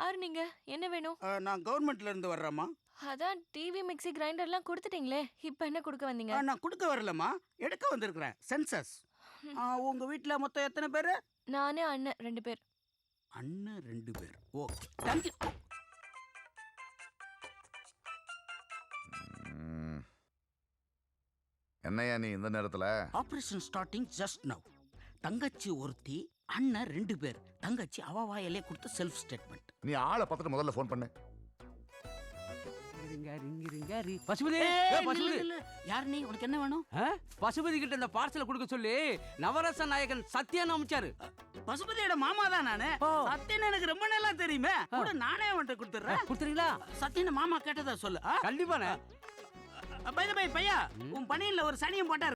யார் நீங்க? என்ன வேணும்? நான் கவர்மெண்ட்ல இருந்து வர்றேம்மா. அதான் டிவி, மிக்ஸி, கிரைண்டர்லாம் கொடுத்துட்டீங்களே. இப்ப என்ன கொடுக்க வந்தீங்க? நான் கொடுக்க வரலம்மா, எடுக்க வந்திருக்கிறேன். சென்சஸ். உங்க வீட்ல மொத்தம் எத்தனை பேரு? நானு அண்ணன் 2 பேர். அண்ணன் 2 பேர். Okay, thank you. என்னையா நீ இந்த நேரத்துல? Operation starting just now. தங்கச்சி ஒருத்தி, அண்ணன் 2 பேர். தங்கச்சி அவ வாயிலே கொடுத்த செல்ஃப் ஸ்டேட்மெண்ட். நீ ஆளை பார்த்துட்டு முதல்ல ஃபோன் பண்ணு. பசுபதி, யார் நீ? உனக்கு என்ன வேணும்? பசுபதி கிட்ட இந்த பார்சலை கொடுக்க சொல்லி நவரச நாயகன் சத்யன் அமைச்சாரு. பசுபதியோட மாமா தான் நானு. சத்யன் எனக்கு ரொம்ப நல்லா தெரியுமே. கூட நானே அவன்கிட்ட கொடுத்துறேன். கொடுத்துறீங்களா? சத்யன் மாமா கேட்டதா சொல்லு. கண்டிப்பாண்ணே. பை பையா, உன் பணியில ஒரு சனியம் போட்டாரு.